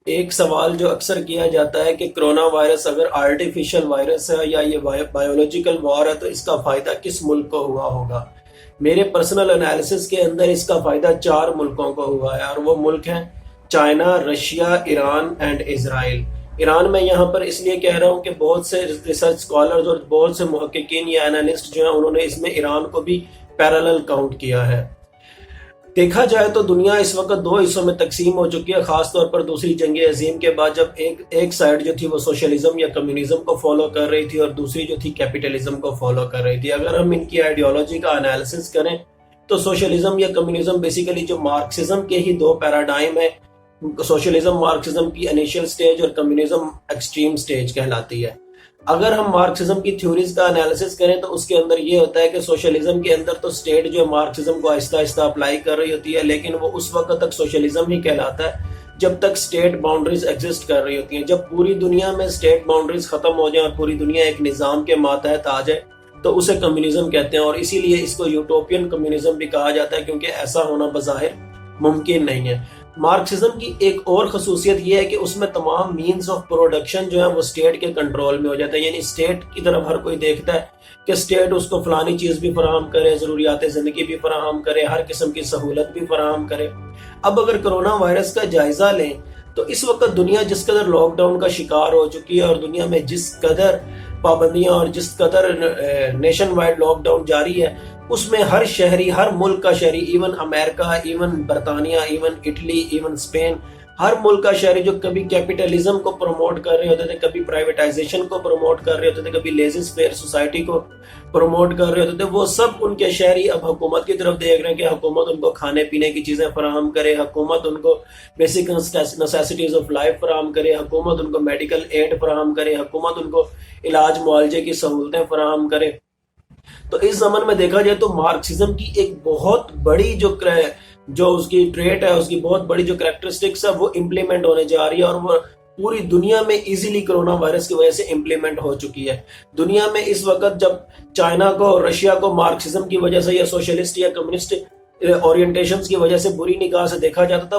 ایک سوال جو اکثر کیا جاتا ہے کہ کرونا وائرس اگر آرٹیفیشل وائرس ہے یا یہ بایولوجیکل وار ہے تو اس کا فائدہ کس ملک کو ہوا ہوگا؟ میرے پرسنل انالیسس کے اندر اس کا فائدہ 4 ملکوں کو ہوا ہے، اور وہ ملک ہیں China, Russia, Iran and Israel. Iran میں یہاں پر اس لیے کہہ رہا ہوں کہ بہت سے ریسرچ اسکالرز اور بہت سے محققین یا انالسٹ جو ہیں انہوں نے اس میں ایران کو بھی پیرالل کاؤنٹ کیا ہے۔ دیکھا جائے تو دنیا اس وقت 2 حصوں میں تقسیم ہو چکی ہے، خاص طور پر دوسری جنگ عظیم کے بعد، جب ایک سائیڈ جو تھی وہ سوشلزم یا کمیونزم کو فالو کر رہی تھی اور دوسری جو تھی کیپٹلزم کو فالو کر رہی تھی۔ اگر ہم ان کی آئیڈیالوجی کا انالیسس کریں تو سوشلزم یا کمیونزم بیسیکلی جو مارکسزم کے ہی 2 پیراڈائم ہیں، سوشلزم مارکسزم کی انیشل سٹیج اور کمیونزم ایکسٹریم سٹیج کہلاتی ہے۔ اگر ہم مارکسزم کی تھیوریز کا انالیسس کریں تو اس کے اندر یہ ہوتا ہے کہ سوشلزم کے اندر تو سٹیٹ جو مارکسزم کو آہستہ آہستہ اپلائی کر رہی ہوتی ہے، لیکن وہ اس وقت تک سوشلزم ہی کہلاتا ہے جب تک سٹیٹ باؤنڈریز ایگزسٹ کر رہی ہوتی ہیں۔ جب پوری دنیا میں سٹیٹ باؤنڈریز ختم ہو جائیں اور پوری دنیا ایک نظام کے ماتحت آ جائے تو اسے کمیونزم کہتے ہیں، اور اسی لیے اس کو یوٹوپین کمیونزم بھی کہا جاتا ہے، کیونکہ ایسا ہونا بظاہر ممکن نہیں ہے۔ مارکسزم کی ایک اور خصوصیت یہ ہے کہ اس میں تمام مینز آف پروڈکشن جو ہے وہ اسٹیٹ کے کنٹرول میں ہو جاتا ہے، یعنی اسٹیٹ کی طرف ہر کوئی دیکھتا ہے کہ اسٹیٹ اس کو فلانی چیز بھی فراہم کرے، ضروریات زندگی بھی فراہم کرے، ہر قسم کی سہولت بھی فراہم کرے۔ اب اگر کرونا وائرس کا جائزہ لیں تو اس وقت دنیا جس قدر لاک ڈاؤن کا شکار ہو چکی ہے اور دنیا میں جس قدر پابندیاں اور جس قدر نیشن وائڈ لاک ڈاؤن جاری ہے، اس میں ہر شہری، ہر ملک کا شہری، ایون امریکہ، ایون برطانیہ، ایون اٹلی، ایون اسپین، ہر ملک کا شہری جو کبھی کیپٹلزم کو پروموٹ کر رہے ہوتے تھے، کبھی پرائیویٹائزیشن کو پروموٹ کر رہے ہوتے تھے، کبھی لیزی فیئر سوسائٹی کو پروموٹ کر رہے ہوتے تھے، وہ سب ان کے شہری اب حکومت کی طرف دیکھ رہے ہیں کہ حکومت ان کو کھانے پینے کی چیزیں فراہم کرے، حکومت ان کو بیسک نیسیسٹیز آف لائف فراہم کرے، حکومت ان کو میڈیکل ایڈ فراہم کرے، حکومت ان کو علاج معالجے کی سہولتیں فراہم کرے۔ تو اس زمن میں دیکھا جائے تو مارکسزم کی ایک بہت بڑی جو اس کی ٹریٹ ہے، اس کی بہت بڑی جو کریکٹرسٹکس ہے وہ امپلیمنٹ ہونے جا رہی ہے، اور وہ پوری دنیا میں ایزیلی کرونا وائرس کی وجہ سے امپلیمنٹ ہو چکی ہے۔ دنیا میں اس وقت جب چائنا کو اور رشیا کو مارکسزم کی وجہ سے یا سوشلسٹ یا کمیونسٹ اورینٹیشنز کی وجہ سے بری نگاہ سے دیکھا جاتا تھا،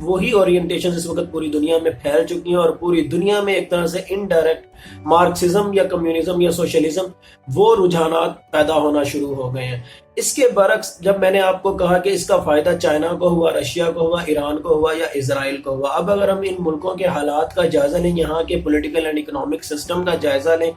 وہی اورینٹیشنز اس وقت پوری دنیا میں پھیل چکی ہیں، اور پوری دنیا میں ایک طرح سے انڈائریکٹ مارکسزم یا کمیونزم یا سوشلزم وہ رجحانات پیدا ہونا شروع ہو گئے ہیں۔ اس کے برعکس جب میں نے آپ کو کہا کہ اس کا فائدہ چائنا کو ہوا، رشیا کو ہوا، ایران کو ہوا یا اسرائیل کو ہوا، اب اگر ہم ان ملکوں کے حالات کا جائزہ لیں، یہاں کے پولیٹیکل اینڈ اکنامک سسٹم کا جائزہ لیں،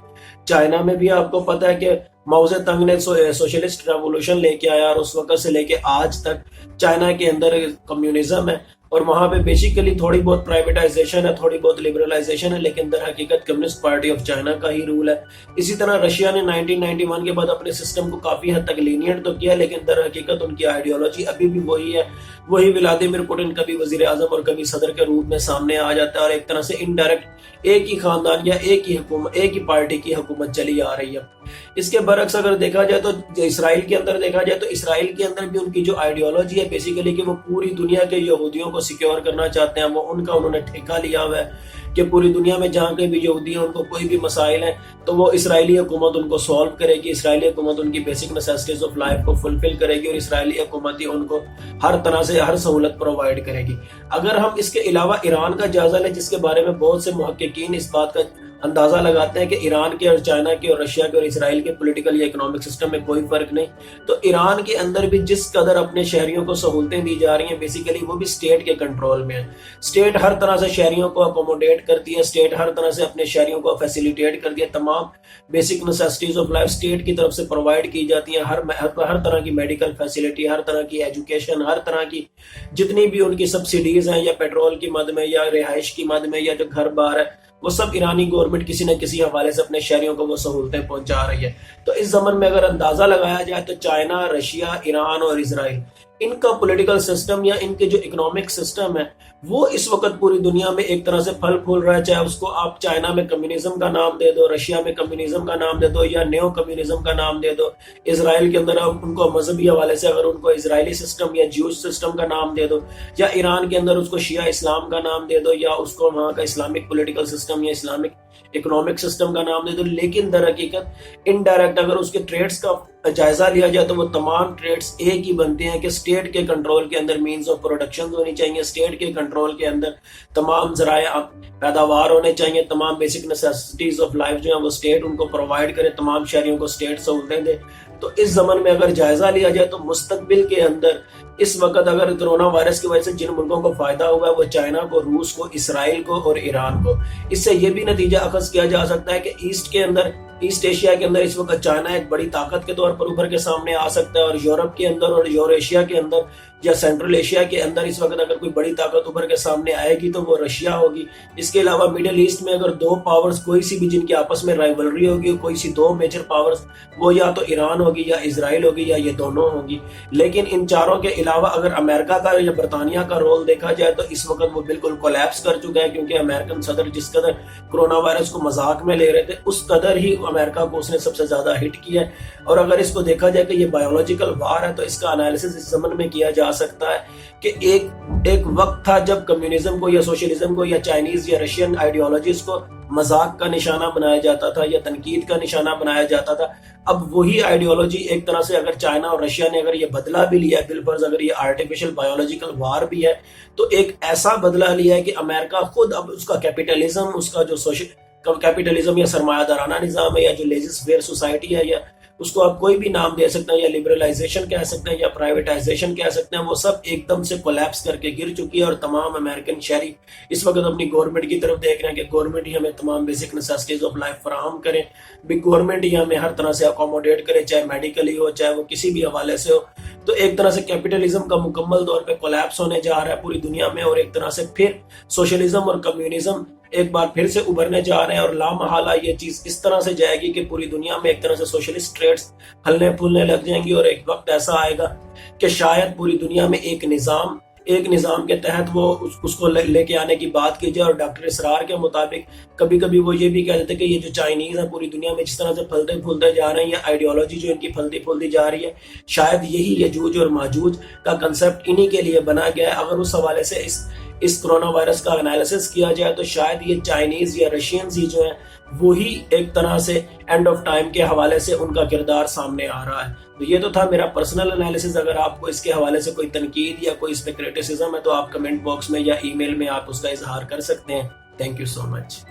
چائنا میں بھی آپ کو پتہ ہے کہ ماؤ زے تنگ نے سوشلسٹ ریولوشن لے کے آیا، اور اس وقت سے لے کے آج تک چائنا کے اندر کمیونزم ہے، اور وہاں پہ بیسیکلی تھوڑی بہت پرائیویٹائزیشن ہے، تھوڑی بہت لبرلائزیشن ہے، لیکن در حقیقت کمیونسٹ پارٹی آف چائنا کا ہی رول ہے۔ اسی طرح رشیا نے 1991 کے بعد اپنے سسٹم کو کافی حد تک لینئنٹ تو کیا، لیکن در حقیقت ان کی آئیڈیالوجی ابھی بھی وہی ہے، وہی ولادیمیر پوٹن کبھی وزیر اعظم اور کبھی صدر کے روپ میں سامنے آ جاتا ہے، اور ایک طرح سے انڈائریکٹ ایک ہی خاندان یا ایک ہی پارٹی کی حکومت چلی آ رہی ہے۔ اس کے برعکس اگر دیکھا جائے تو اسرائیل کے اندر دیکھا جائے تو اسرائیل کے اندر بھی ان کی جو آئیڈیالوجی ہے بیسیکلی کہ وہ پوری دنیا کے یہودیوں کو سیکیور کرنا چاہتے ہیں، وہ انہوں نے ٹھیکہ لیا ہوا ہے کہ پوری دنیا میں جہاں کے بھی یہودی ہیں ان کو کوئی بھی مسائل ہیں تو وہ اسرائیلی حکومت ان کو سالو کرے گی، اسرائیلی حکومت ان کی بیسک نیسیسٹیز آف لائف کو فلفل کرے گی، اور اسرائیلی حکومت ہی ان کو ہر طرح سے ہر سہولت پرووائڈ کرے گی۔ اگر ہم اس کے علاوہ ایران کا جائزہ لیں، جس کے بارے میں بہت سے محققین اس بات کا اندازہ لگاتے ہیں کہ ایران کے اور چائنا کے اور رشیا کے اور اسرائیل کے پولیٹیکل یا اکنامک سسٹم میں کوئی فرق نہیں، تو ایران کے اندر بھی جس قدر اپنے شہریوں کو سہولتیں دی جا رہی ہیں بیسیکلی وہ بھی اسٹیٹ کے کنٹرول میں ہے۔ اسٹیٹ ہر طرح سے شہریوں کو اکوموڈیٹ کرتی ہے، اسٹیٹ ہر طرح سے اپنے شہریوں کو فیسیلیٹیٹ کرتی ہے، تمام basic necessities of life state کی طرف سے پرووائڈ کی جاتی ہیں، ہر طرح کی میڈیکل فیسیلٹی، ہر طرح کی ایجوکیشن، ہر طرح کی جتنی بھی ان کی سبسڈیز ہیں یا پیٹرول کی مد میں یا رہائش کی مد میں یا جو گھر بار ہے، وہ سب ایرانی گورنمنٹ کسی نہ کسی حوالے سے اپنے شہریوں کو وہ سہولتیں پہنچا رہی ہے۔ تو اس زمن میں اگر اندازہ لگایا جائے تو چائنا، رشیا، ایران اور اسرائیل، ان کا پولیٹیکل سسٹم یا ان کے جو اکنامک سسٹم ہے وہ اس وقت پوری دنیا میں ایک طرح سے پھل پھول رہا ہے، چاہے اس کو آپ چائنا میں کمیونزم کا نام دے دو، رشیا میں کمیونزم کا نام دے دو یا نیو کمیونزم کا نام دے دو، اسرائیل کے اندر ان کو مذہبی حوالے سے اگر ان کو اسرائیلی سسٹم یا جیوش سسٹم کا نام دے دو، یا ایران کے اندر اس کو شیعہ اسلام کا نام دے دو، یا اس کو وہاں کا اسلامک پولیٹیکل سسٹم یا اسلامک اکنامک سسٹم کا نام دے دو، لیکن در حقیقت انڈائریکٹ اگر اس کے ٹریڈز کا جائزہ لیا جائے تو وہ تمام ٹریڈز ایک ہی بنتے ہیں کہ اسٹیٹ کے کنٹرول کے اندر مینز آف پروڈکشن ہونی چاہیے، اسٹیٹ کے کنٹرول کے اندر تمام ذرائع پیداوار ہونے چاہیے، تمام بیسک نیسیسٹیز آف لائف جو ہیں وہ اسٹیٹ ان کو پرووائڈ کرے، تمام شہریوں کو اسٹیٹ سہولتیں دے۔ تو اس زمن میں اگر جائزہ لیا جائے تو مستقبل کے اندر اس وقت اگر کرونا وائرس کی وجہ سے جن ملکوں کو فائدہ ہوا ہے وہ چائنا کو، روس کو، اسرائیل کو اور ایران کو۔ اس سے یہ بھی نتیجہ اخذ کیا جا سکتا ہے کہ ایسٹ ایشیا کے اندر اس وقت چائنا ایک بڑی طاقت کے طور پر ابھر کے سامنے آ سکتا ہے، اور یورپ کے اندر اور یوریشیا کے اندر یا سینٹرل ایشیا کے اندر اس وقت اگر کوئی بڑی طاقت ابھر کے سامنے آئے گی تو وہ رشیا ہوگی۔ اس کے علاوہ میڈل ایسٹ میں اگر دو پاورز کوئی سی بھی جن کی آپس میں رائیولری ہوگی، کوئی سی دو میجر پاورز، وہ یا تو ایران ہوگی یا اسرائیل ہوگی یا یہ دونوں ہوں گی۔ لیکن ان چاروں کے علاوہ اگر امریکہ کا یا برطانیہ کا رول دیکھا جائے تو اس وقت وہ بالکل کولیپس کر چکا ہے، کیونکہ امریکن صدر جس قدر کرونا وائرس کو مذاق میں لے رہے تھے اس قدر ہی امریکہ کو اس نے سب سے زیادہ ہٹ کیا ہے۔ اور اگر اس کو دیکھا جائے کہ یہ بایولوجیکل وار ہے تو اس کا انالیسس اس زمن میں کیا جا سکتا ہے کہ ایک وقت تھا جب کمیونزم کو یا سوشلزم کو یا چائنیز یا رشین آئیڈیالوجیز کو مذاق کا نشانہ بنایا جاتا تھا یا تنقید کا نشانہ بنایا جاتا تھا۔ اب وہی آئیڈیالوجی ایک طرح سے اگر چائنا اور رشیا نے اگر یہ بدلہ بھی لیا ہے، بالفرض اگر یہ آرٹیفیشل بایولوجیکل وار بھی ہے، تو ایک ایسا بدلہ لیا ہے کہ امریکہ خود اب اس کا کیپیٹلزم، اس کا جو کیپیٹلزم یا سرمایہ دارانہ نظام ہے یا جو لیزر فیئر سوسائٹی ہے، یا اس کو آپ کوئی بھی نام دے سکتے ہیں، یا لبرلائزیشن کہہ سکتے ہیں یا پرائیویٹائزیشن کہہ سکتے ہیں، وہ سب ایک دم سے کولیپس کر کے گر چکی ہے۔ اور تمام امریکن شہری اس وقت اپنی گورنمنٹ کی طرف دیکھ رہے ہیں کہ گورنمنٹ ہی ہمیں تمام بیسک نیسیسٹیز آف لائف فراہم کرے، بھی گورنمنٹ ہی ہمیں ہر طرح سے اکوموڈیٹ کرے، چاہے میڈیکلی ہو چاہے وہ کسی بھی حوالے سے ہو۔ تو ایک طرح سے کیپیٹلزم کا مکمل طور پہ کولیپس ہونے جا رہا ہے پوری دنیا میں، اور ایک طرح سے پھر سوشلزم اور کمیونزم ایک بار پھر سے ابھرنے جا رہے ہیں، اور لامحالہ یہ چیز اس طرح سے جائے گی کہ پوری دنیا میں ایک طرح سے سوشلسٹ ٹریڈز پھلنے پھولنے لگ جائیں گی، اور ایک وقت ایسا آئے گا کہ شاید پوری دنیا میں ایک نظام کے تحت وہ اس کو لے کے آنے کی بات کی جائے۔ اور ڈاکٹر اسرار کے مطابق کبھی کبھی وہ یہ بھی کہہ دیتے کہ یہ جو چائنیز ہیں پوری دنیا میں جس طرح سے پھلتے پھولتے جا رہے ہیں، یا آئیڈیالوجی جو ان کی پھلتی پھولتی جا رہی ہے، شاید یہی یجوج اور ماجوج کا کنسپٹ انہی کے لیے بنا گیا ہے۔ اگر اس حوالے سے اس کرونا وائرس کا انالیسس کیا جائے تو شاید یہ چائنیز یا رشینز ہی جو ہیں وہی ایک طرح سے اینڈ آف ٹائم کے حوالے سے ان کا کردار سامنے آ رہا ہے۔ تو یہ تو تھا میرا پرسنل انالیسس۔ اگر آپ کو اس کے حوالے سے کوئی تنقید یا کوئی اس پہ کرٹیسزم ہے تو آپ کمنٹ باکس میں یا ای میل میں آپ اس کا اظہار کر سکتے ہیں۔ Thank you so much.